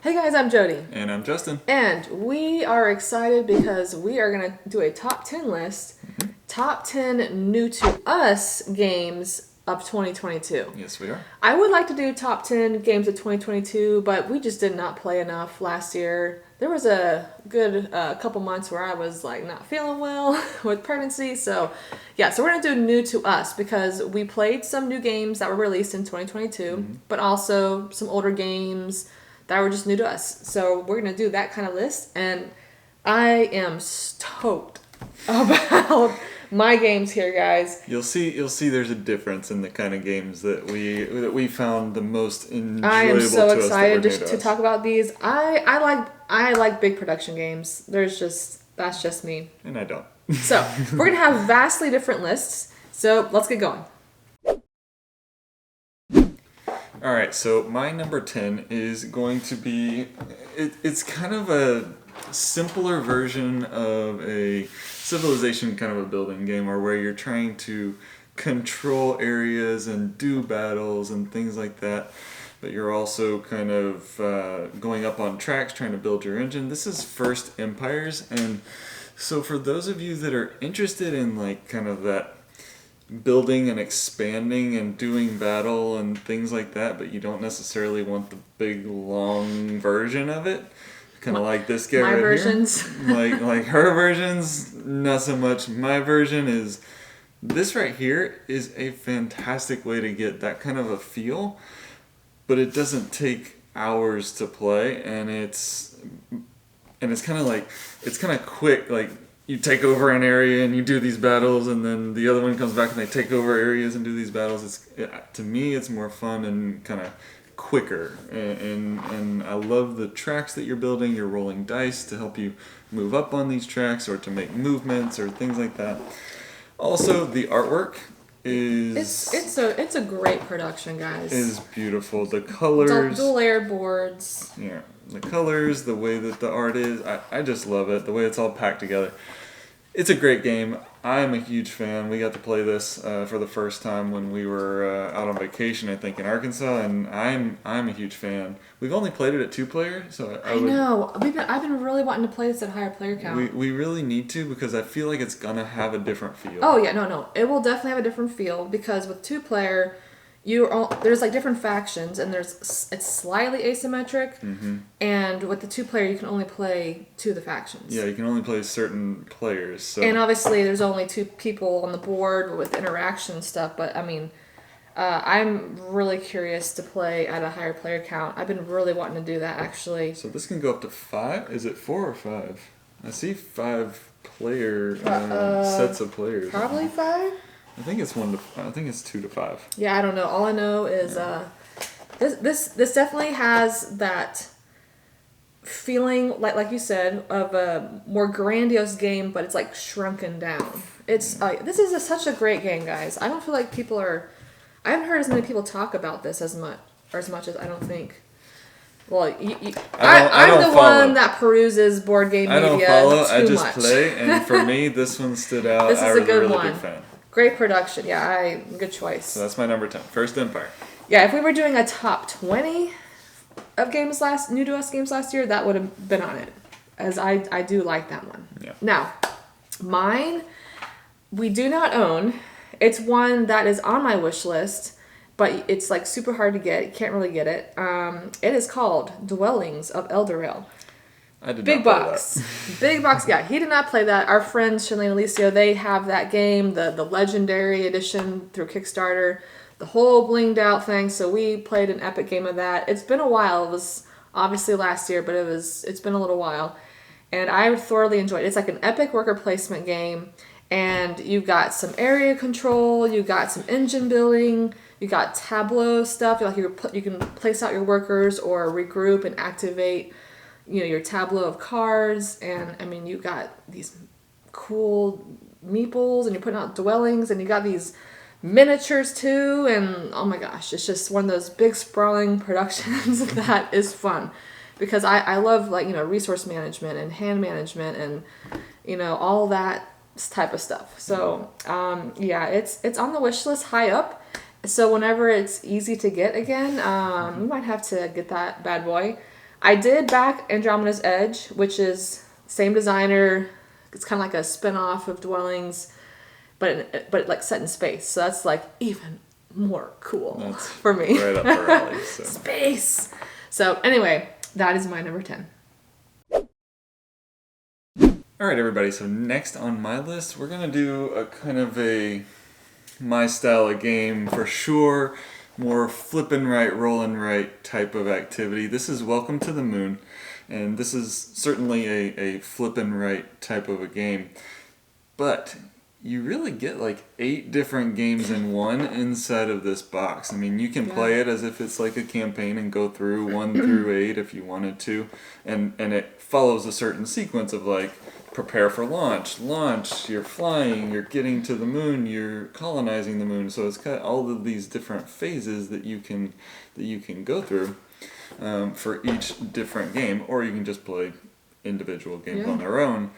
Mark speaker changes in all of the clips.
Speaker 1: Hey guys, I'm Jody.
Speaker 2: And I'm Justin.
Speaker 1: And we are excited because we are going to do a top 10 list. Top 10 new to us games of 2022.
Speaker 2: Yes, we are.
Speaker 1: I would like to do top 10 games of 2022, but we just did not play enough last year. There was a good couple months where I was like not feeling well with pregnancy. So we're going to do new to us because we played some new games that were released in 2022, but also some older games that were just new to us. So we're going to do that kind of list. And I am stoked about my games here, guys.
Speaker 2: You'll see there's a difference in the kind of games that we found the most enjoyable
Speaker 1: I am so
Speaker 2: to
Speaker 1: excited
Speaker 2: us
Speaker 1: to talk about these. I like big production games. That's just me.
Speaker 2: And I don't.
Speaker 1: So we're gonna have vastly different lists. So let's get going.
Speaker 2: All right, so my number 10 is going to be it's kind of a simpler version of a Civilization kind of a building game, or where you're trying to control areas and do battles and things like that, but you're also kind of going up on tracks trying to build your engine. This is First Empires, and so for those of you that are interested in like kind of that building and expanding and doing battle and things like that, but you don't necessarily want the big long version of it, kind of like this guy
Speaker 1: my
Speaker 2: right
Speaker 1: versions.
Speaker 2: here. like her versions, not so much. My version is this right here is a fantastic way to get that kind of a feel, but it doesn't take hours to play, and it's kind of like it's kind of quick. Like you take over an area and you do these battles, and then the other one comes back and they take over areas and do these battles. To me, it's more fun and kind of quicker, and I love the tracks that you're building. You're rolling dice to help you move up on these tracks or to make movements or things like that. Also, the artwork is
Speaker 1: It's a great production, guys.
Speaker 2: is beautiful. The colors,
Speaker 1: Dual layered boards.
Speaker 2: yeah, the colors, the way that the art is, I just love it. The way it's all packed together. It's a great game. I'm a huge fan. We got to play this for the first time when we were out on vacation, I think, in Arkansas, and I'm a huge fan. We've only played it at 2-player, so
Speaker 1: I know. I've been really wanting to play this at higher player count.
Speaker 2: we really need to, because I feel like it's gonna have a different feel.
Speaker 1: Oh yeah, no. It will definitely have a different feel because with 2-player, there's like different factions and it's slightly asymmetric. And with the 2-player, you can only play 2 of the factions.
Speaker 2: Yeah, you can only play certain players. So.
Speaker 1: And obviously, there's only 2 people on the board with interaction stuff. But I mean, I'm really curious to play at a higher player count. I've been really wanting to do that actually.
Speaker 2: So this can go up to 5. Is it 4 or 5? I see 5 player sets of players.
Speaker 1: Probably 5.
Speaker 2: I think it's 2 to 5.
Speaker 1: Yeah, I don't know. All I know is this definitely has that feeling like you said of a more grandiose game, but it's like shrunken down. It's this is such a great game, guys. I don't feel like I haven't heard as many people talk about this as much as I don't think. Well, I'm the one that peruses board game media
Speaker 2: I don't follow.
Speaker 1: too
Speaker 2: I just
Speaker 1: much.
Speaker 2: play, and for me, this one stood out.
Speaker 1: This is
Speaker 2: I was
Speaker 1: a good
Speaker 2: really
Speaker 1: one.
Speaker 2: big fan.
Speaker 1: Great production. Yeah, good choice.
Speaker 2: So that's my number 10. First Empire.
Speaker 1: Yeah, if we were doing a top 20 of games new to us games last year, that would have been on it, as I do like that one.
Speaker 2: Yeah.
Speaker 1: Now, mine, we do not own. It's one that is on my wish list, but it's like super hard to get. You can't really get it. It is called Dwellings of Elderale.
Speaker 2: I did
Speaker 1: Big
Speaker 2: not play
Speaker 1: box.
Speaker 2: that.
Speaker 1: Big box. Yeah, he did not play that. Our friend Shalane Alicio, they have that game, the Legendary Edition through Kickstarter, the whole blinged out thing. So we played an epic game of that. It's been a while. It was obviously last year, but it's been a little while. And I thoroughly enjoyed it. It's like an epic worker placement game. And you've got some area control, you've got some engine building, you got tableau stuff. Like you can place out your workers or regroup and activate your tableau of cards, and I mean, you got these cool meeples, and you're putting out dwellings, and you got these miniatures too, and oh my gosh, it's just one of those big sprawling productions that is fun, because I love resource management and hand management and all that type of stuff. So it's on the wish list high up. So whenever it's easy to get again, we might have to get that bad boy. I did back Andromeda's Edge, which is same designer. It's kind of like a spin-off of Dwellings, but like set in space. So that's like even more cool
Speaker 2: That's
Speaker 1: for me.
Speaker 2: right up our alley. So.
Speaker 1: Space. So anyway, that is my number 10.
Speaker 2: All right, everybody. So next on my list, we're gonna do a kind of my style of game for sure. More flippin' right, rollin' right type of activity. This is Welcome to the Moon, and this is certainly a flippin' right type of a game. But you really get like 8 different games in one inside of this box. I mean, you can play it as if it's like a campaign and go through 1 through 8 if you wanted to, and it follows a certain sequence of like prepare for launch, you're flying, you're getting to the moon, you're colonizing the moon. So it's got all of these different phases that you can go through for each different game, or you can just play individual games on their own.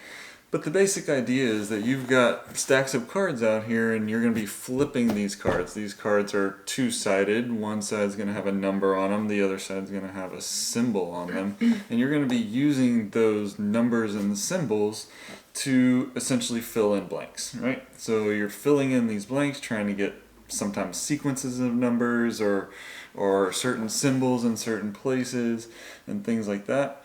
Speaker 2: But the basic idea is that you've got stacks of cards out here and you're going to be flipping these cards. These cards are two-sided. One side's going to have a number on them. The other side's going to have a symbol on them. And you're going to be using those numbers and symbols to essentially fill in blanks, right? So you're filling in these blanks, trying to get sometimes sequences of numbers or certain symbols in certain places and things like that.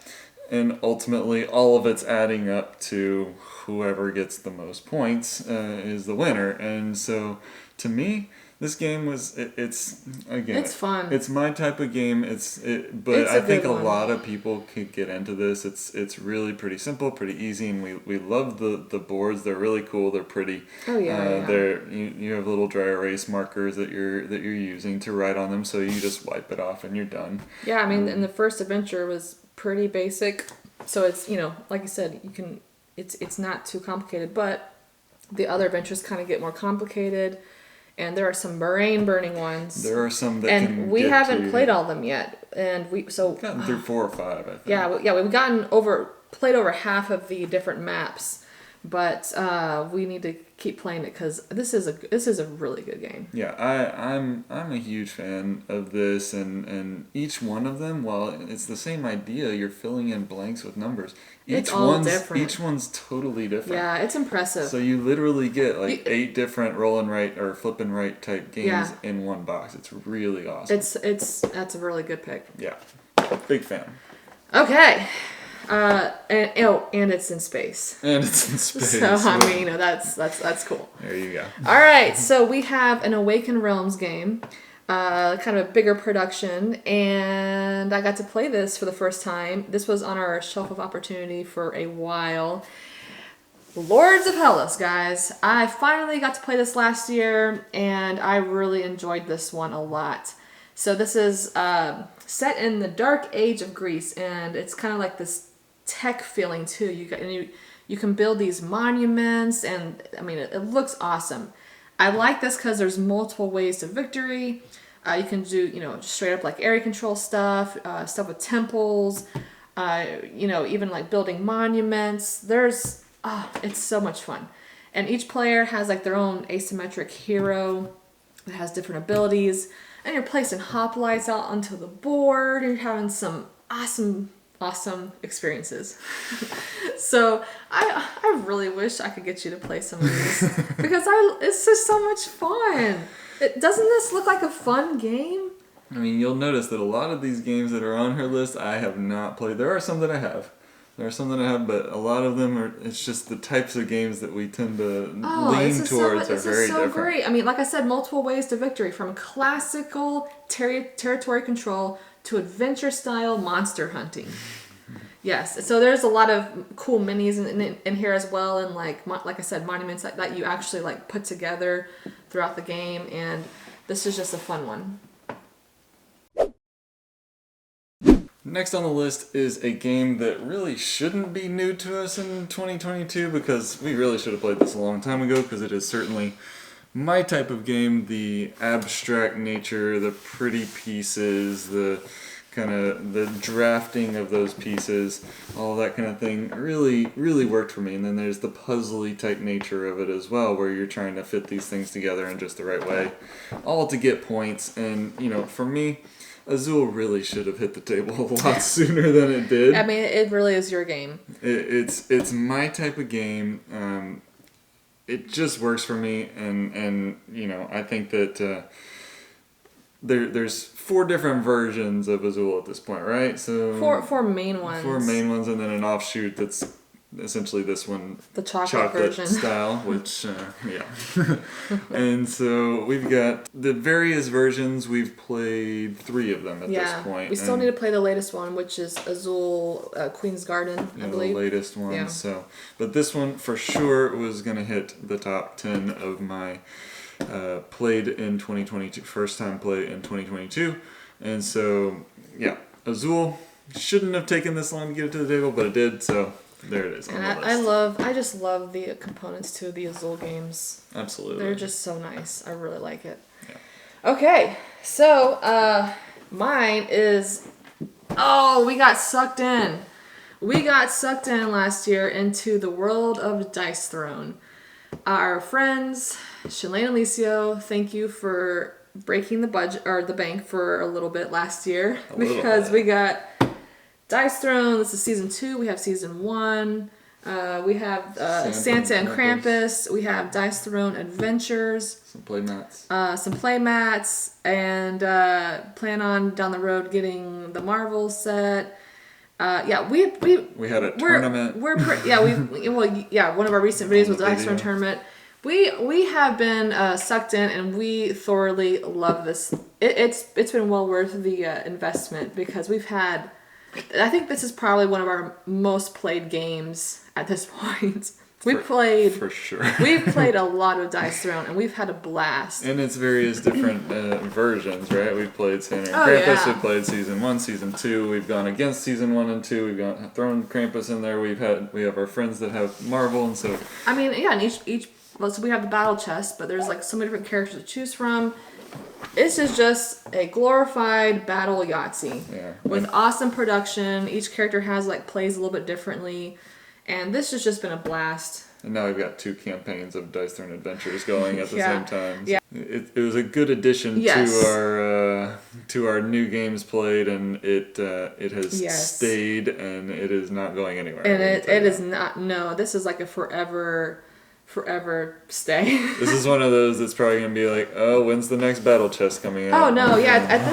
Speaker 2: And ultimately, all of it's adding up to whoever gets the most points is the winner. And so, to me, this game it's
Speaker 1: fun.
Speaker 2: It's my type of game. But
Speaker 1: It's
Speaker 2: I think a
Speaker 1: one.
Speaker 2: lot of people could get into this. It's really pretty simple, pretty easy, and we love the boards. They're really cool. They're pretty.
Speaker 1: Oh yeah.
Speaker 2: You have little dry erase markers that you're using to write on them. So you just wipe it off and you're done.
Speaker 1: Yeah, I mean, and the first adventure was pretty basic, so it's, like you said, it's not too complicated, but the other adventures kind of get more complicated, and there are some brain burning ones.
Speaker 2: There are some that
Speaker 1: and we haven't played all of them yet, and we've gotten
Speaker 2: through 4 or 5, I think.
Speaker 1: Yeah, we've played over half of the different maps, but we need to keep playing it because this is a really good game.
Speaker 2: Yeah, I'm a huge fan of this, and each one of them, while it's the same idea, you're filling in blanks with numbers.
Speaker 1: It's all different.
Speaker 2: Each one's totally different.
Speaker 1: Yeah, it's impressive.
Speaker 2: So you literally get like 8 different roll and write or flip and write type games in one box. It's really awesome.
Speaker 1: That's a really good pick.
Speaker 2: Yeah, big fan.
Speaker 1: Okay. And it's in space.
Speaker 2: And it's in space.
Speaker 1: So I mean, that's cool.
Speaker 2: There you go.
Speaker 1: All right, so we have an Awakened Realms game, kind of a bigger production, and I got to play this for the first time. This was on our shelf of opportunity for a while. Lords of Hellas, guys. I finally got to play this last year, and I really enjoyed this one a lot. So this is set in the Dark Age of Greece, and it's kind of like this tech feeling too. You can build these monuments, and I mean it looks awesome. I like this because there's multiple ways to victory. You can do just straight up like area control stuff, stuff with temples, even like building monuments. It's so much fun, and each player has like their own asymmetric hero that has different abilities, and you're placing hoplites out onto the board. You're having some awesome experiences. So I really wish I could get you to play some of these because it's just so much fun. Doesn't this look like a fun game?
Speaker 2: I mean, you'll notice that a lot of these games that are on her list, I have not played. There are some that I have. But a lot of them it's just the types of games that we tend to lean towards are very different.
Speaker 1: Great. I mean, like I said, multiple ways to victory, from classical territory control to adventure-style monster hunting. Yes, so there's a lot of cool minis in here as well, and like I said, monuments that you actually like put together throughout the game, and this is just a fun one.
Speaker 2: Next on the list is a game that really shouldn't be new to us in 2022 because we really should have played this a long time ago because it is certainly my type of game. The abstract nature, the pretty pieces, the kind of the drafting of those pieces, all that kind of thing really, really worked for me. And then there's the puzzly type nature of it as well, where you're trying to fit these things together in just the right way, all to get points. And, for me, Azul really should have hit the table a lot sooner than it did.
Speaker 1: I mean, it really is your game.
Speaker 2: It's my type of game. It just works for me, and I think that there's 4 different versions of Azul at this point, right? So
Speaker 1: Four main ones.
Speaker 2: 4 main ones, and then an offshoot that's essentially this one,
Speaker 1: The chocolate version.
Speaker 2: style, which and so we've got the various versions. We've played 3 of them at this point.
Speaker 1: We still need to play the latest one, which is Azul Queen's Garden, I believe.
Speaker 2: The latest one.
Speaker 1: Yeah.
Speaker 2: So, but this one for sure was gonna hit the top 10 of my played in 2022, first time play in 2022, and so Azul shouldn't have taken this long to get it to the table, but it did. So there it is.
Speaker 1: And I just love the components to the Azul games.
Speaker 2: Absolutely.
Speaker 1: They're just so nice. I really like it. Yeah. Okay, so mine is. Oh, we got sucked in. We got sucked in last year into the world of Dice Throne. Our friends, Shalane and Alicio, thank you for breaking the budget or the bank for a little bit last year because we got Dice Throne. This is season 2. We have season 1. We have Santa and Krampus. We have Dice Throne Adventures.
Speaker 2: Some play mats.
Speaker 1: And plan on down the road getting the Marvel set. We
Speaker 2: had a tournament.
Speaker 1: One of our recent videos was the Dice Throne tournament. We have been sucked in, and we thoroughly love this. It's been well worth the investment because we've had. I think this is probably one of our most played games at this point. We've played a lot of Dice Throne, and we've had a blast.
Speaker 2: And it's various different versions, right? We've played Santa and Krampus. We've played season 1, season 2. We've gone against season 1 and 2. We've thrown Krampus in there. We have our friends that have Marvel, and so.
Speaker 1: I mean, yeah, and so we have the battle chest, but there's like so many different characters to choose from. This is just a glorified battle Yahtzee with awesome production. Each character plays a little bit differently, and this has just been a blast.
Speaker 2: And now we've got 2 campaigns of Dice Throne Adventures going at the same time.
Speaker 1: Yeah.
Speaker 2: It was a good addition to our new games played, and it has stayed, and it is not going anywhere.
Speaker 1: And it is not. No, this is like a forever stay.
Speaker 2: This is one of those that's probably gonna be like, oh, when's the next battle chest coming out?
Speaker 1: Oh no, yeah. At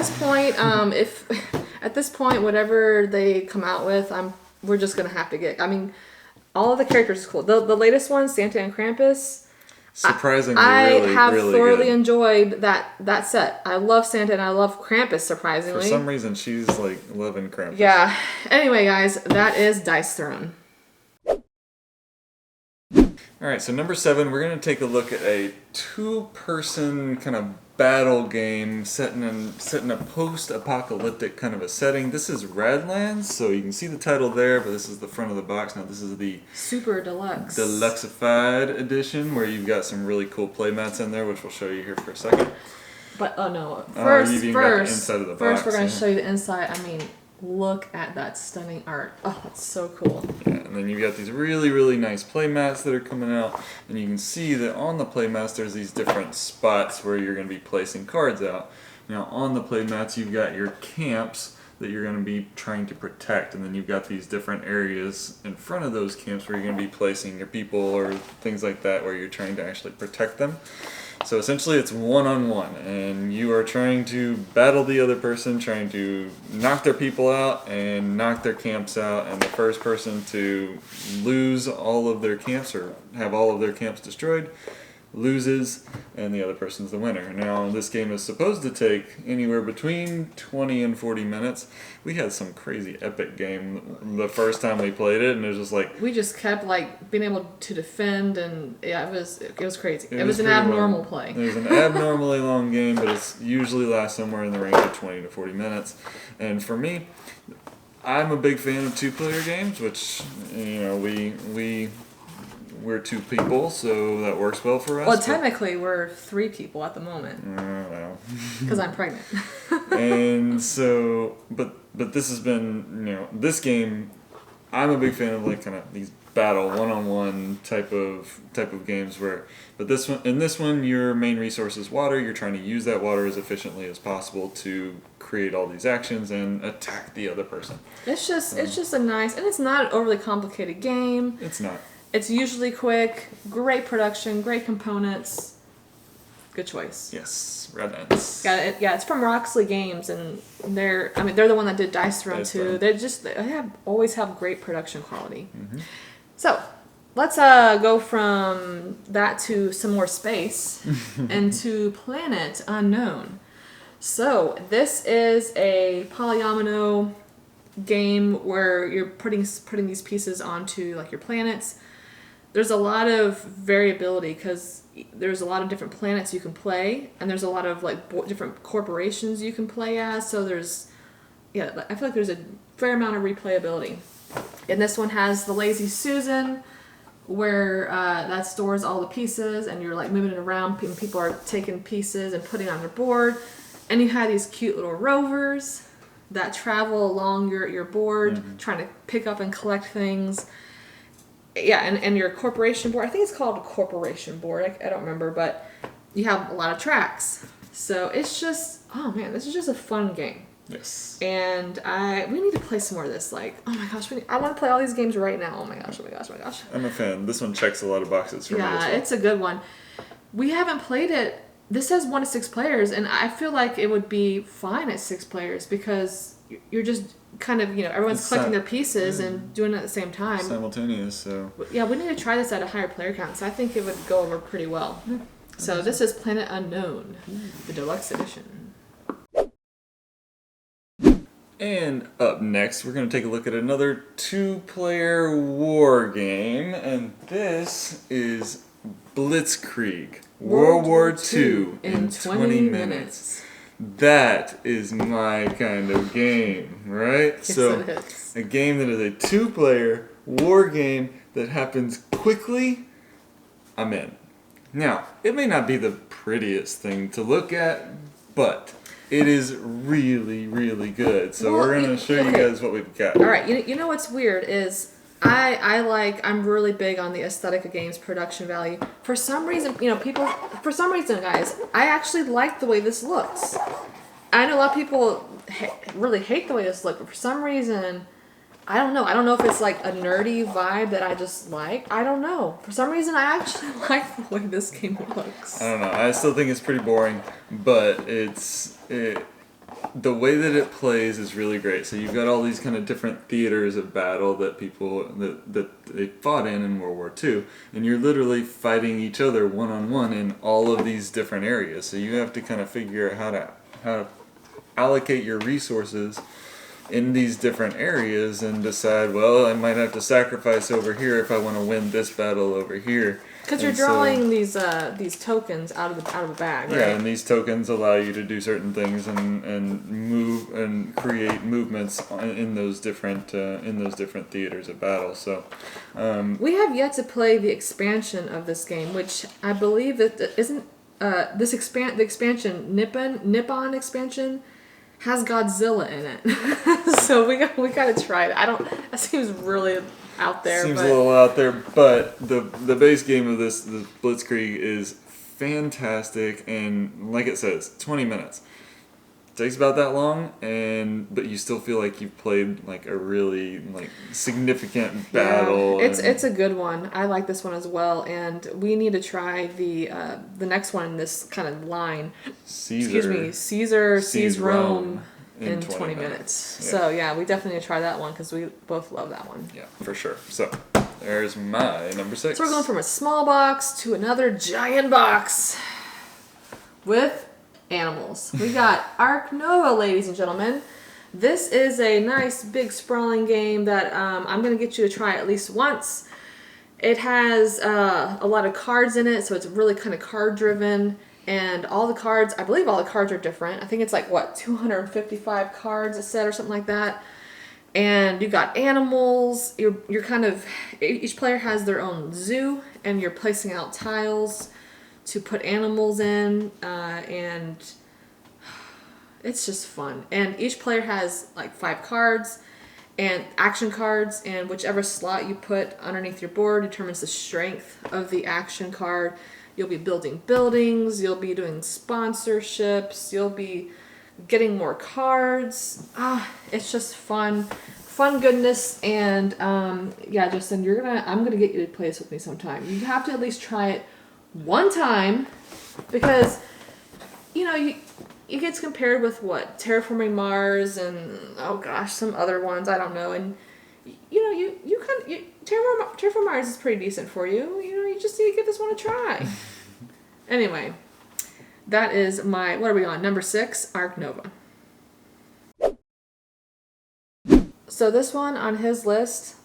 Speaker 1: this point, whatever they come out with, we're just gonna have to get. I mean, all of the characters is cool. The latest one, Santa and Krampus.
Speaker 2: Surprisingly,
Speaker 1: I
Speaker 2: really,
Speaker 1: have
Speaker 2: really
Speaker 1: thoroughly
Speaker 2: good.
Speaker 1: enjoyed that set. I love Santa and I love Krampus. Surprisingly,
Speaker 2: for some reason, she's like loving Krampus.
Speaker 1: Yeah. Anyway, guys, that is Dice Throne.
Speaker 2: All right, so number 7, we're going to take a look at a 2-person kind of battle game set in a post-apocalyptic kind of a setting. This is Radlands, so you can see the title there, but this is the front of the box. Now this is the
Speaker 1: Super Deluxe.
Speaker 2: Deluxified edition, where you've got some really cool playmats in there, which we'll show you here for a second.
Speaker 1: But
Speaker 2: you've even got the inside of the box,
Speaker 1: we're going to show you the inside. I mean, look at that stunning art. Oh, that's so cool.
Speaker 2: Yeah, and then you've got these really, really nice playmats that are coming out, and you can see that on the playmats there's these different spots where you're going to be placing cards out. Now on the playmats you've got your camps that you're going to be trying to protect, and then you've got these different areas in front of those camps where you're going to be placing your people or things like that where you're trying to actually protect them. So essentially it's one-on-one, and you are trying to battle the other person, trying to knock their people out and knock their camps out, and the first person to lose all of their camps or have all of their camps destroyed loses, and the other person's the winner. Now, this game is supposed to take anywhere between 20 and 40 minutes. We had some crazy epic game the first time we played it, and it was just like...
Speaker 1: We just kept, being able to defend, and yeah, it was crazy. It was an abnormal play.
Speaker 2: It was an abnormally long game, but it usually lasts somewhere in the range of 20 to 40 minutes. And for me, I'm a big fan of 2-player games, which, we're 2 people, so that works well for us.
Speaker 1: Well, technically, we're 3 people at the moment.
Speaker 2: Well.
Speaker 1: Because I'm pregnant.
Speaker 2: And so, but this has been, this game, I'm a big fan of kind of these battle, one-on-one type of games but this one your main resource is water. You're trying to use that water as efficiently as possible to create all these actions and attack the other person.
Speaker 1: It's just a nice, and it's not an overly complicated game.
Speaker 2: It's not.
Speaker 1: It's usually quick, great production, great components. Good choice.
Speaker 2: Yes, Red Knights.
Speaker 1: Got it. Yeah, it's from Roxley Games, and they're the one that did Dice Throne too. They always have great production quality.
Speaker 2: Mm-hmm.
Speaker 1: So let's go from that to some more space and to Planet Unknown. So this is a polyomino game where you're putting these pieces onto like your planets. There's a lot of variability because there's a lot of different planets you can play, and there's a lot of like different corporations you can play as. So I feel like there's a fair amount of replayability. And this one has the Lazy Susan, where that stores all the pieces, and you're like moving it around, and people are taking pieces and putting it on their board. And you have these cute little rovers that travel along your board, trying to pick up and collect things. Yeah, and your corporation board, I think it's called a corporation board, I don't remember, but you have a lot of tracks. So it's just, oh man, this is just a fun game.
Speaker 2: Yes.
Speaker 1: And we need to play some more of this. Like, oh my gosh, I want to play all these games right now. Oh my gosh, oh my gosh, oh my gosh.
Speaker 2: I'm a fan. This one checks a lot of boxes for me as well.
Speaker 1: It's a good one. We haven't played it. This has 1 to 6 players, and I feel like it would be fine at 6 players because you're just kind of, everyone's collecting their pieces and doing it at the same time.
Speaker 2: Simultaneous, so.
Speaker 1: Yeah, we need to try this at a higher player count, so I think it would go over pretty well. So this is Planet Unknown, the deluxe edition.
Speaker 2: And up next, we're going to take a look at another 2-player war game, and this is Blitzkrieg, World War II in 20 minutes. That is my kind of game, right?
Speaker 1: Yes,
Speaker 2: so,
Speaker 1: it is.
Speaker 2: A game that is a 2-player war game that happens quickly, I'm in. Now, it may not be the prettiest thing to look at, but it is really, really good. So we're going to show you guys what we've got.
Speaker 1: All right, you know what's weird is I'm really big on the aesthetic of games, production value. For some reason, guys, I actually like the way this looks. I know a lot of people really hate the way this looks, but for some reason, I don't know. I don't know if it's like a nerdy vibe that I just like. I don't know. For some reason, I actually like the way this game looks.
Speaker 2: I don't know. I still think it's pretty boring, but the way that it plays is really great. So you've got all these kind of different theaters of battle that they fought in World War II, and you're literally fighting each other one-on-one in all of these different areas. So you have to kind of figure out how to allocate your resources in these different areas and decide, well, I might have to sacrifice over here if I want to win this battle over here.
Speaker 1: Because you're drawing these tokens out of the bag, right?
Speaker 2: Yeah, and these tokens allow you to do certain things and move and create movements in those different theaters of battle. So
Speaker 1: we have yet to play the expansion of this game, which I believe that isn't the expansion Nippon expansion has Godzilla in it. So we got to try it. That seems really out there.
Speaker 2: Seems a little out there, but the base game of this Blitzkrieg is fantastic, and like it says, 20 minutes. Takes about that long, but you still feel like you've played like a really significant battle.
Speaker 1: Yeah, it's a good one. I like this one as well, and we need to try the next one in this kind of line. Caesar sees Rome in 20 minutes. Yeah. So yeah, we definitely need to try that one because we both love that one.
Speaker 2: Yeah, for sure. So there's my number 6.
Speaker 1: So we're going from a small box to another giant box with animals. We got Ark Nova, ladies and gentlemen. This is a nice, big, sprawling game that I'm going to get you to try at least once. It has a lot of cards in it, so it's really kind of card-driven. And I believe all the cards are different. I think it's 255 cards a set or something like that. And you've got animals. You're kind of, each player has their own zoo, and you're placing out tiles to put animals in, and it's just fun. And each player has 5 cards, and action cards, and whichever slot you put underneath your board determines the strength of the action card. You'll be building buildings, you'll be doing sponsorships, you'll be getting more cards. It's just fun goodness. And yeah, Justin, I'm gonna get you to play this with me sometime. You have to at least try it one time, because it gets compared with what, Terraforming Mars and some other ones, I don't know. And Terraform Mars is pretty decent for you. You just need to give this one a try. Anyway, that is what are we on? Number 6, Ark Nova. So this one on his list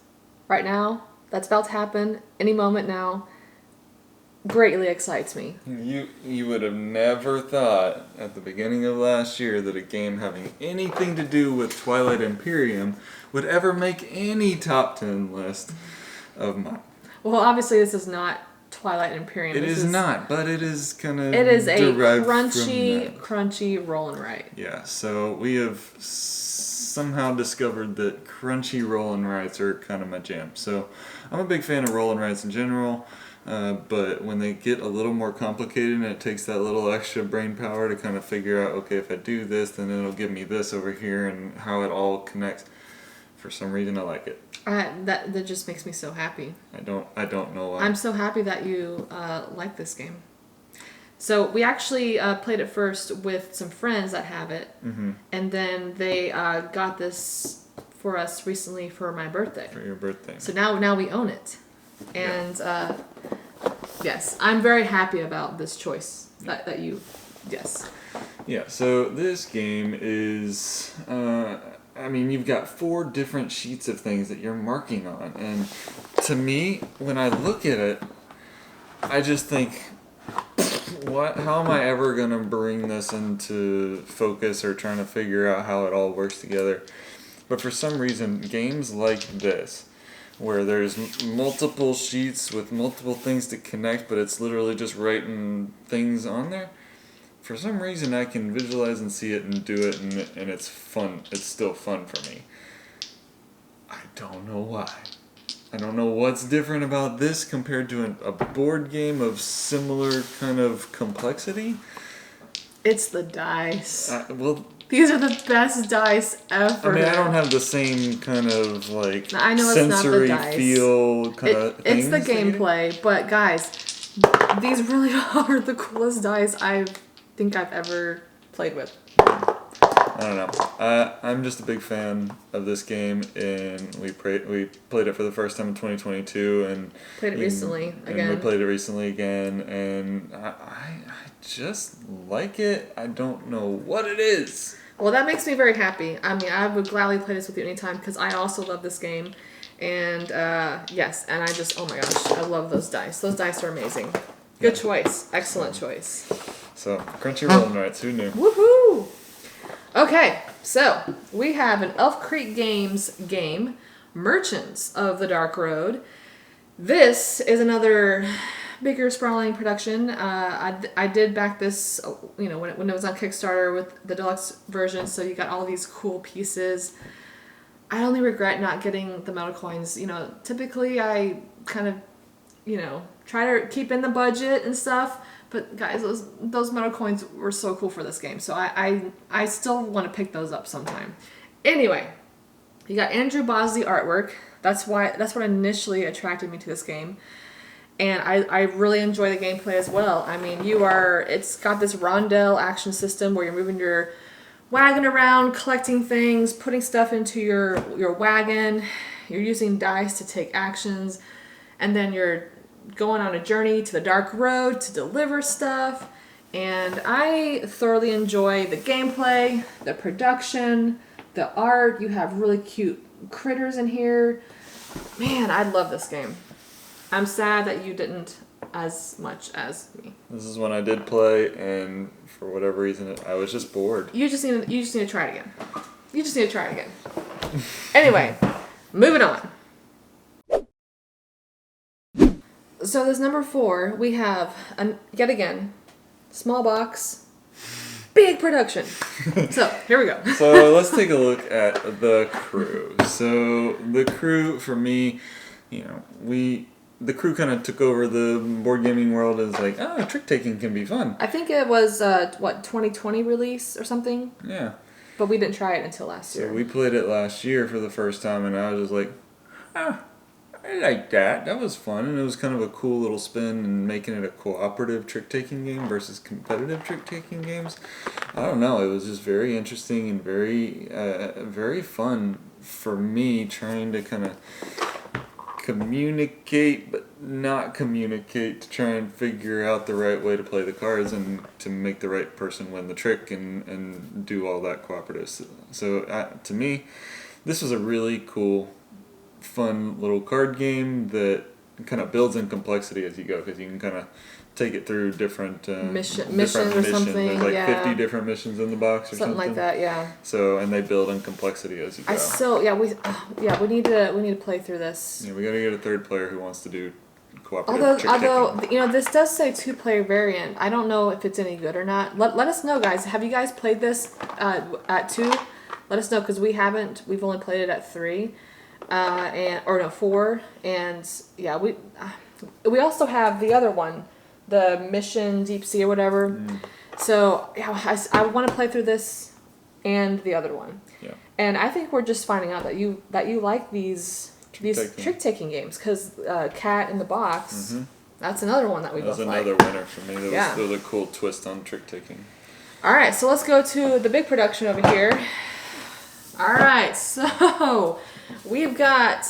Speaker 1: right now, that's about to happen any moment now, greatly excites me.
Speaker 2: You would have never thought at the beginning of last year that a game having anything to do with Twilight Imperium would ever make any top 10 list of mine.
Speaker 1: Well, obviously this is not Twilight Imperium.
Speaker 2: It is not, but it is kind of
Speaker 1: It is a
Speaker 2: derived
Speaker 1: crunchy roll and write.
Speaker 2: Yeah, so we have somehow discovered that crunchy roll and writes are kind of my jam. So I'm a big fan of roll and writes in general. But when they get a little more complicated and it takes that little extra brain power to kind of figure out, okay, if I do this, then it'll give me this over here and how it all connects. For some reason, I like it.
Speaker 1: That just makes me so happy.
Speaker 2: I don't know why.
Speaker 1: I'm so happy that you like this game. So we actually played it first with some friends that have it, and then they got this for us recently for my birthday.
Speaker 2: For your birthday.
Speaker 1: So now we own it. And yes, I'm very happy about this choice that you, yes.
Speaker 2: Yeah, so this game is, you've got 4 different sheets of things that you're marking on. And to me, when I look at it, I just think, how am I ever going to bring this into focus or trying to figure out how it all works together? But for some reason, games like this, where there's multiple sheets with multiple things to connect, but it's literally just writing things on there. For some reason, I can visualize and see it and do it, and it's fun. It's still fun for me. I don't know why. I don't know what's different about this compared to a board game of similar kind of complexity.
Speaker 1: It's the dice.
Speaker 2: These
Speaker 1: are the best dice ever.
Speaker 2: I don't have the same kind of
Speaker 1: I know
Speaker 2: sensory
Speaker 1: it's not the dice.
Speaker 2: feel kind of things.
Speaker 1: It's the gameplay, but guys, these really are the coolest dice I think I've ever played with.
Speaker 2: I don't know. I'm just a big fan of this game, and we played it for the first time in 2022, and
Speaker 1: played it recently again.
Speaker 2: And we played it recently again, and I just like it. I don't know what it is.
Speaker 1: Well, that makes me very happy. I would gladly play this with you anytime because I also love this game, and yes, and oh my gosh, I love those dice. Those dice are amazing. Good choice. Excellent choice.
Speaker 2: So, crunchy roll and writes. Who knew?
Speaker 1: Woohoo! Okay, so we have an Elf Creek Games game, Merchants of the Dark Road. This is another bigger, sprawling production. I did back this, when it was on Kickstarter with the deluxe version, so you got all these cool pieces. I only regret not getting the metal coins. Typically I kind of, try to keep in the budget and stuff. But guys, those metal coins were so cool for this game. So I still want to pick those up sometime. Anyway, you got Andrew Bosley artwork. That's what initially attracted me to this game. And I really enjoy the gameplay as well. It's got this rondel action system where you're moving your wagon around, collecting things, putting stuff into your wagon. You're using dice to take actions. And then you're going on a journey to the Dark Road to deliver stuff. And I thoroughly enjoy the gameplay, the production, the art. You have really cute critters in here. Man, I love this game. I'm sad that you didn't as much as me.
Speaker 2: This is one I did play, and for whatever reason, I was just bored.
Speaker 1: You just need to try it again. Anyway, moving on. So this number 4, we have yet again, small box,
Speaker 2: Big
Speaker 1: production. So here we go.
Speaker 2: So let's take a look at the crew. So the crew, for me, the crew kind of took over the board gaming world as like, oh, trick taking can be fun.
Speaker 1: I think it was 2020 release or something.
Speaker 2: Yeah.
Speaker 1: But we didn't try it until last year.
Speaker 2: So we played it last year for the first time, and I was just like, I like that. That was fun, and it was kind of a cool little spin and making it a cooperative trick-taking game versus competitive trick-taking games. I don't know. It was just very interesting and very fun for me trying to kind of communicate but not communicate to try and figure out the right way to play the cards and to make the right person win the trick and do all that cooperative. So to me, this was a really cool, fun little card game that kind of builds in complexity as you go, because you can kind of take it through different
Speaker 1: missions or something.
Speaker 2: There's like 50 different missions in the box or something
Speaker 1: like that. Yeah.
Speaker 2: So, and they build in complexity as you go.
Speaker 1: We need to play through this.
Speaker 2: Yeah, we got to get a third player who wants to do cooperative.
Speaker 1: Although this does say 2-player variant. I don't know if it's any good or not. Let us know, guys. Have you guys played this at 2? Let us know, because we haven't. We've only played it at 3. 4, and yeah, we also have the other one, the Mission Deep Sea or whatever. So yeah, I want to play through this and the other one.
Speaker 2: Yeah.
Speaker 1: And I think we're just finding out that you like these trick-taking games, because Cat in the Box. That's another one that we both like.
Speaker 2: That was another winner for me. That was a cool twist on trick-taking. All
Speaker 1: right, so let's go to the big production over here. All right, so we've got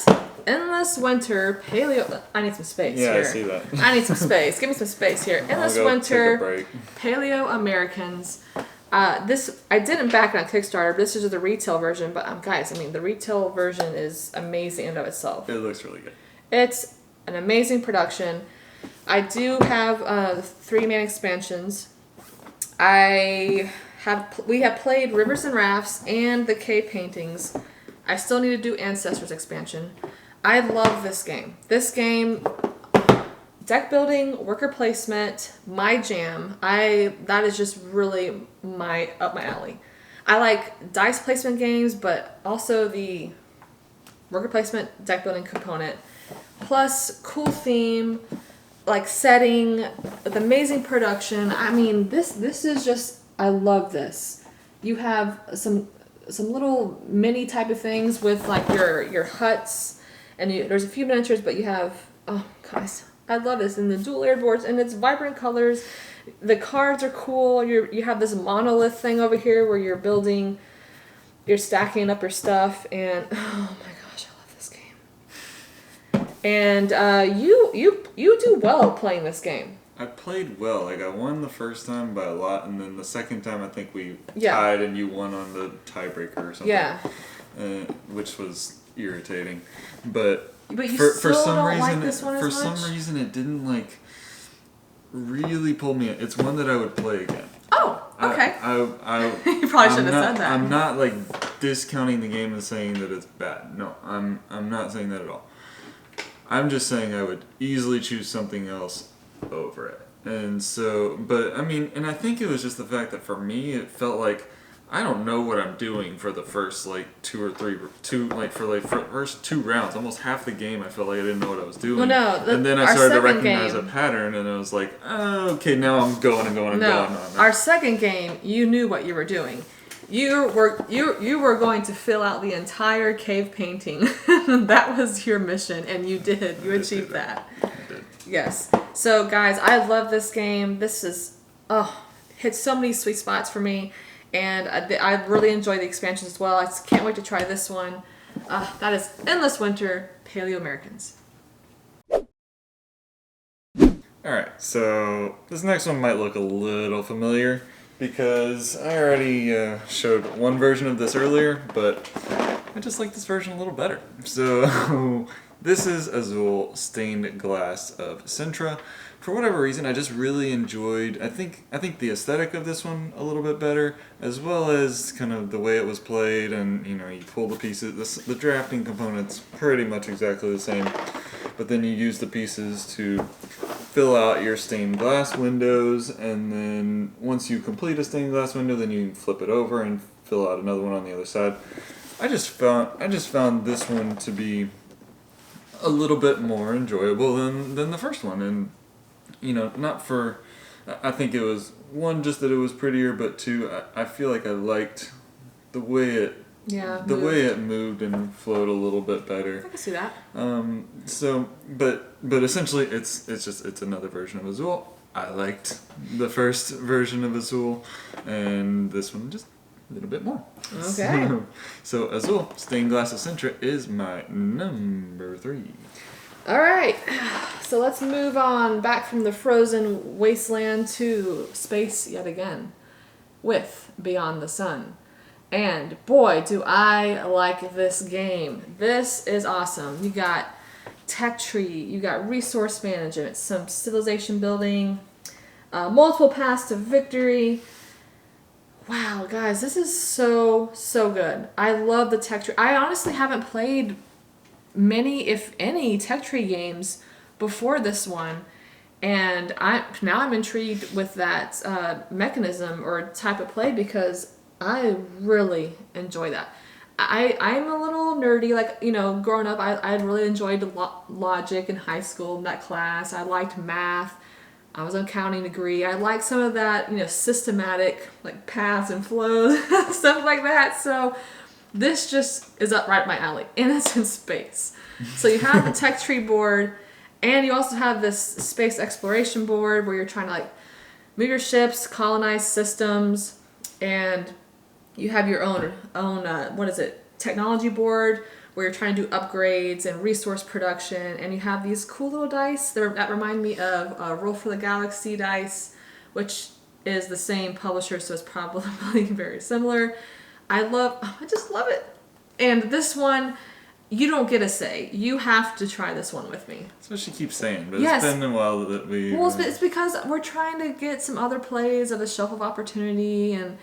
Speaker 1: Endless Winter Paleo. I need some space here.
Speaker 2: Yeah, I see that.
Speaker 1: I need some space. Give me some space here. Endless Winter Paleo Americans. This I didn't back it on Kickstarter, but this is the retail version. But guys, the retail version is amazing in and of itself.
Speaker 2: It looks really good.
Speaker 1: It's an amazing production. I do have 3 main expansions. We have played Rivers and Rafts and the Cave Paintings. I still need to do Ancestors expansion. I love this game. This game, deck building, worker placement, my jam. That is just really up my alley. I like dice placement games, but also the worker placement, deck building component. Plus, cool theme, like setting, with amazing production. This is just, I love this. You have some little mini type of things with like your huts, and there's a few miniatures, but you have, oh guys, I love this, and the dual layered boards, and it's vibrant colors. The cards are cool. You have this monolith thing over here where you're stacking up your stuff, and oh my gosh, I love this game. And you do well playing this game.
Speaker 2: I played well. Like, I won the first time by a lot, and then the second time I think we tied, and you won on the tiebreaker or something.
Speaker 1: Yeah.
Speaker 2: Which was irritating, but
Speaker 1: you
Speaker 2: for some
Speaker 1: don't
Speaker 2: reason,
Speaker 1: like this one
Speaker 2: for
Speaker 1: as much?
Speaker 2: some reason it didn't like really pull me in. It's one that I would play again.
Speaker 1: Oh, okay.
Speaker 2: You
Speaker 1: probably shouldn't have said that.
Speaker 2: I'm not like discounting the game and saying that it's bad. No, I'm not saying that at all. I'm just saying I would easily choose something else over it. And so, but and I think it was just the fact that for me it felt like I don't know what I'm doing for the first first 2 rounds. Almost half the game I felt like I didn't know what I was doing.
Speaker 1: Well, no,
Speaker 2: and then I started to recognize a pattern, and I was like, oh, okay, now I'm going and going and going on.
Speaker 1: Our second game, you knew what you were doing. You were going to fill out the entire cave painting. That was your mission, and you did. You achieved that.
Speaker 2: I did.
Speaker 1: Yes. So, guys, I love this game. This is hit so many sweet spots for me, and I really enjoy the expansions as well. I can't wait to try this one. That is Endless Winter Paleo Americans.
Speaker 2: Alright, so this next one might look a little familiar because I already showed one version of this earlier, but I just like this version a little better. So this is Azul Stained Glass of Sintra. For whatever reason, I just really enjoyed, I think the aesthetic of this one a little bit better, as well as kind of the way it was played, and you pull the pieces, the drafting component's pretty much exactly the same, but then you use the pieces to fill out your stained glass windows, and then once you complete a stained glass window, then you can flip it over and fill out another one on the other side. I just found this one to be a little bit more enjoyable than the first one, and not for. I think it was one, just that it was prettier, but two, I feel like I liked the way it way it moved and flowed a little bit better.
Speaker 1: I can see that.
Speaker 2: But essentially it's another version of Azul. I liked the first version of Azul, and this one just a little bit more.
Speaker 1: Okay.
Speaker 2: So Azul Stained Glass Essentra is my number 3.
Speaker 1: All right, so let's move on back from the frozen wasteland to space yet again with Beyond the Sun. And boy, do I like this game. This is awesome. You got tech tree, you got resource management, some civilization building, multiple paths to victory. Wow, guys, this is so good. I love the tech tree. I honestly haven't played many, if any, tech tree games before this one, and I'm intrigued with that mechanism or type of play because I really enjoy that. I'm a little nerdy, like, growing up I really enjoyed logic in high school, in that class. I liked math. I was an accounting degree. I like some of that, systematic, like paths and flows, stuff like that. So this just is up right my alley, and it's in space. So you have the tech tree board, and you also have this space exploration board where you're trying to move your ships, colonize systems, and you have your own technology board where you're trying to do upgrades and resource production, and you have these cool little dice that remind me of Roll for the Galaxy dice, which is the same publisher, so it's probably very similar. I just love it. And this one, you don't get a say. You have to try this one with me.
Speaker 2: That's what she keeps saying, but
Speaker 1: Yes.
Speaker 2: It's been a while that we...
Speaker 1: Well, it's because we're trying to get some other plays of the Shelf of Opportunity, and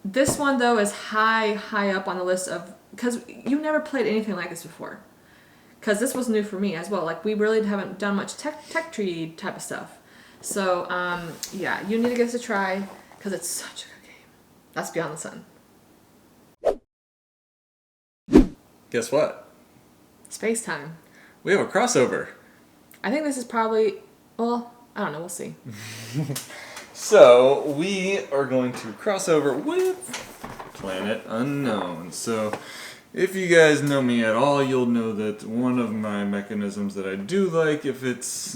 Speaker 1: this one, though, is high up on the list of... Because you never played anything like this before. Because this was new for me as well. We really haven't done much tech tree type of stuff. So, yeah, you need to give this a try, because it's such a good game. That's Beyond the Sun.
Speaker 2: Guess what?
Speaker 1: Space time.
Speaker 2: We have a crossover.
Speaker 1: I think this is probably... Well, I don't know. We'll see.
Speaker 2: So, we are going to cross over with Planet Unknown. So, if you guys know me at all, you'll know that one of my mechanisms that I do like, if it's,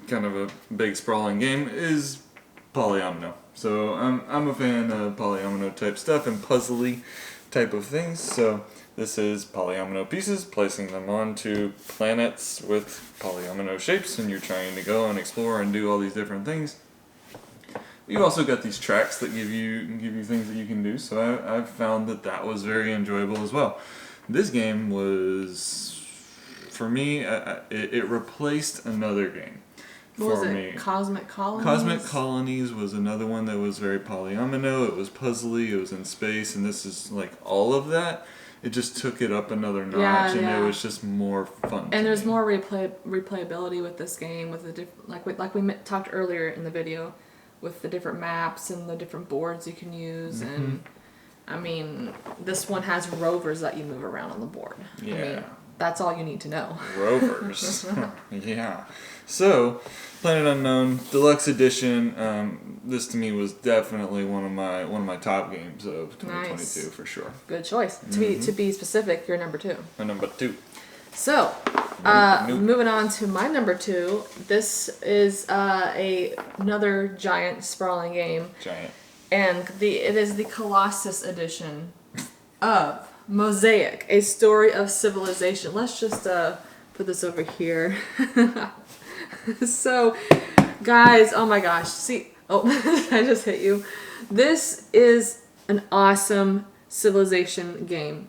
Speaker 2: kind of a big sprawling game, is polyomino. So, I'm a fan of polyomino type stuff and puzzly type of things. So, this is polyomino pieces, placing them onto planets with polyomino shapes, and you're trying to go and explore and do all these different things. You've also got these tracks that give you things that you can do, so I've found that was very enjoyable as well. This game was, for me, it replaced another game.
Speaker 1: What was it?
Speaker 2: Me.
Speaker 1: Cosmic Colonies?
Speaker 2: Cosmic Colonies was another one that was very polyomino. It was puzzly, it was in space, and this is all of that. It just took it up another notch, and it was just more fun.
Speaker 1: And there's more replayability with this game, with the different, like we talked earlier in the video, with the different maps and the different boards you can use. Mm-hmm. And I mean, this one has rovers that you move around on the board.
Speaker 2: Yeah.
Speaker 1: I mean, that's all you need to know.
Speaker 2: Rovers. Yeah. So, Planet Unknown Deluxe Edition. This to me was definitely one of my top games of 2022
Speaker 1: nice.
Speaker 2: For sure.
Speaker 1: Good choice. To be specific, you're number 2.
Speaker 2: My number 2.
Speaker 1: So, moving on to my number 2. This is another giant sprawling game.
Speaker 2: Giant.
Speaker 1: And it is the Colossus edition of Mosaic, A Story of Civilization. Let's just put this over here. So, guys, oh my gosh. See, I just hit you. This is an awesome civilization game.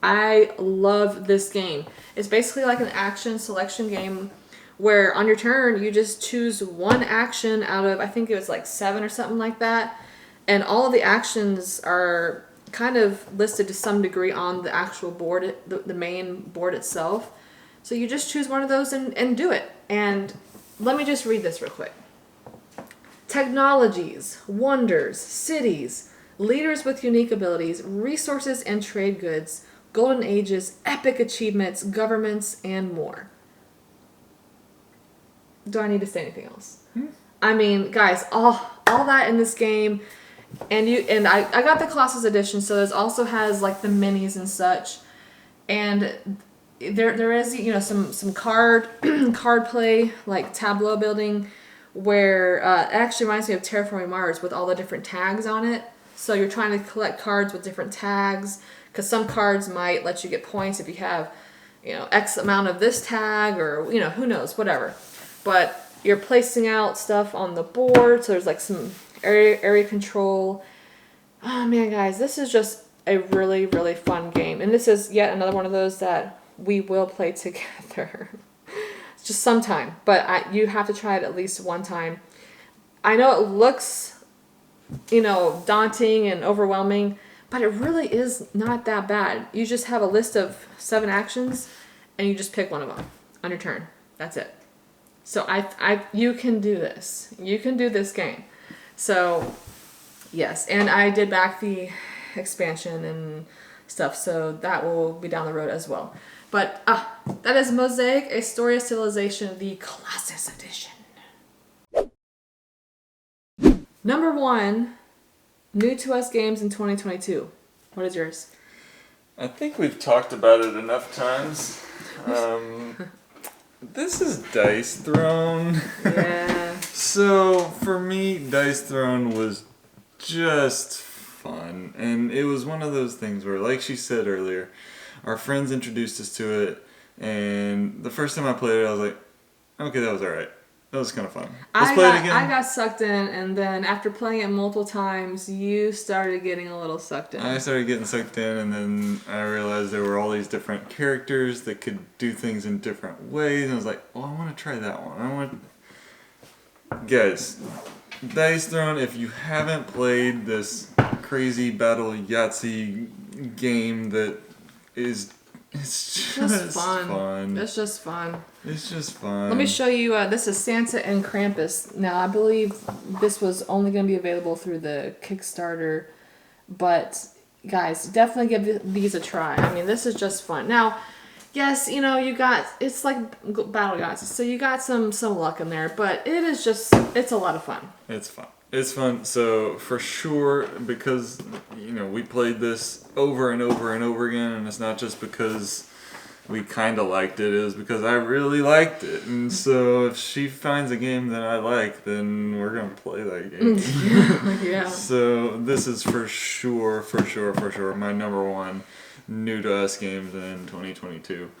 Speaker 1: I love this game. It's basically like an action selection game where on your turn you just choose one action out of, I think it was 7 or something like that. And all of the actions are kind of listed to some degree on the actual board, the main board itself. So you just choose one of those and do it. And let me just read this real quick. Technologies, wonders, cities, leaders with unique abilities, resources and trade goods, golden ages, epic achievements, governments, and more. Do I need to say anything else? I mean, guys, all that in this game, and I got the Colossus edition, so this also has like the minis and such, and there is some card play, like tableau building, where it actually reminds me of Terraforming Mars with all the different tags on it. So you're trying to collect cards with different tags, because some cards might let you get points if you have X amount of this tag, or who knows, whatever. But you're placing out stuff on the board, so there's like some area control. Oh man, guys, this is just a really, really fun game. And this is yet another one of those that we will play together. Just sometime. But you have to try it at least one time. I know it looks, daunting and overwhelming, but it really is not that bad. You just have a list of 7 actions, and you just pick one of them on your turn. That's it. So you can do this. You can do this game. So, yes. And I did back the expansion and stuff, so that will be down the road as well. But, that is Mosaic, A Story of Civilization, the Colossus Edition. Number 1, new to us games in 2022. What is yours?
Speaker 2: I think we've talked about it enough times. This is Dice Throne.
Speaker 1: Yeah.
Speaker 2: So, for me, Dice Throne was just fun. And it was one of those things where, like she said earlier, our friends introduced us to it. And the first time I played it, I was like, okay, that was alright. That was kind of fun. Let's play it again.
Speaker 1: I got sucked in, and then after playing it multiple times, you started getting a little sucked in.
Speaker 2: I started getting sucked in, and then I realized there were all these different characters that could do things in different ways, and I was like, oh, I want to try that one. Guys, Dice Throne, if you haven't played this crazy battle Yahtzee game that is... It's just fun.
Speaker 1: It's just fun.
Speaker 2: It's just fun.
Speaker 1: Let me show you. This is Santa and Krampus. Now, I believe this was only going to be available through the Kickstarter. But, guys, definitely give these a try. I mean, this is just fun. Now, yes, you got... It's like Battle Yahtzee. So you got some luck in there. But it is just... It's a lot of fun.
Speaker 2: It's fun. It's fun. So, for sure, because, we played this over and over and over again, and it's not just because we kind of liked it, it was because I really liked it. And so, if she finds a game that I like, then we're going to play that game.
Speaker 1: Yeah.
Speaker 2: So, this is for sure, my number 1 new to us games in 2022.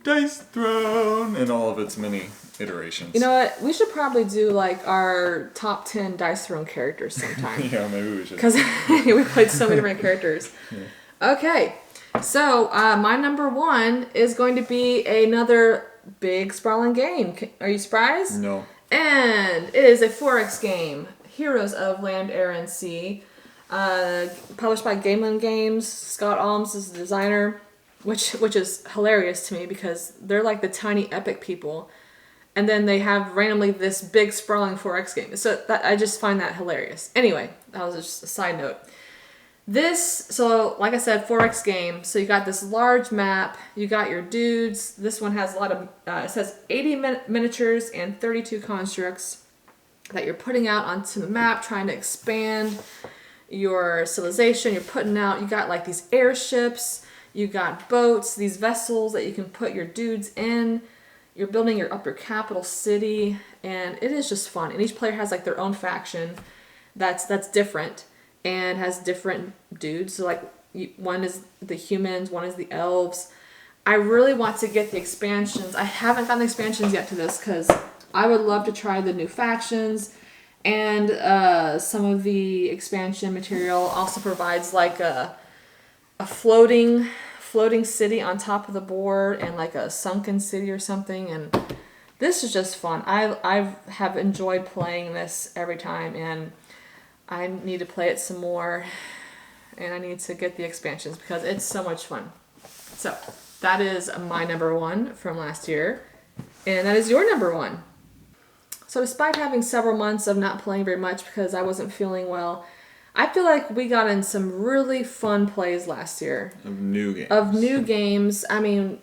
Speaker 2: Dice Throne! And all of its many iterations.
Speaker 1: You know what? We should probably do like our top 10 Dice Throne characters sometime.
Speaker 2: Yeah, maybe we should.
Speaker 1: Because we played so many different characters. Yeah. Okay, so my number 1 is going to be another big sprawling game. Are you surprised?
Speaker 2: No.
Speaker 1: And it is a 4X game, Heroes of Land, Air, and Sea, published by Gameland Games. Scott Alms is the designer, which is hilarious to me because they're like the tiny epic people. And then they have randomly this big sprawling 4X game. So I just find that hilarious. Anyway, that was just a side note. So like I said, 4X game. So you got this large map. You got your dudes. This one has a lot of, it says 80 miniatures and 32 constructs that you're putting out onto the map, trying to expand your civilization. You're putting out, you got like these airships. You got boats, these vessels that you can put your dudes in. You're building your capital city, and it is just fun. And each player has like their own faction that's different and has different dudes. So like one is the humans, one is the elves. I really want to get the expansions. I haven't found the expansions yet to this because I would love to try the new factions. And some of the expansion material also provides like a floating city on top of the board and like a sunken city or something, and this is just fun. I have enjoyed playing this every time, and I need to play it some more, and I need to get the expansions because it's so much fun. So that is my number 1 from last year, and that is your number 1. So despite having several months of not playing very much because I wasn't feeling well, I feel like we got in some really fun plays last year.
Speaker 2: Of new games.
Speaker 1: Of new games. I mean,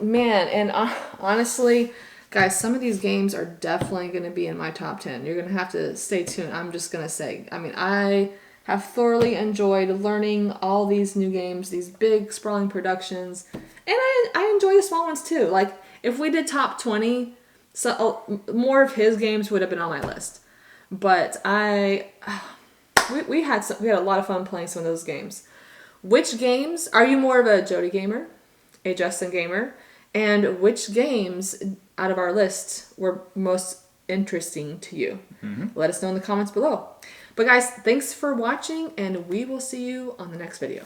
Speaker 1: man, and honestly, guys, some of these games are definitely going to be in my top 10. You're going to have to stay tuned. I'm just going to say, I mean, I have thoroughly enjoyed learning all these new games, these big, sprawling productions. And I enjoy the small ones too. Like, if we did top 20, more of his games would have been on my list. But we had a lot of fun playing some of those games. Which games are you more of a Jody gamer, a Justin gamer, and which games out of our list were most interesting to you? Let us know in the comments below. But guys, thanks for watching, and we will see you on the next video.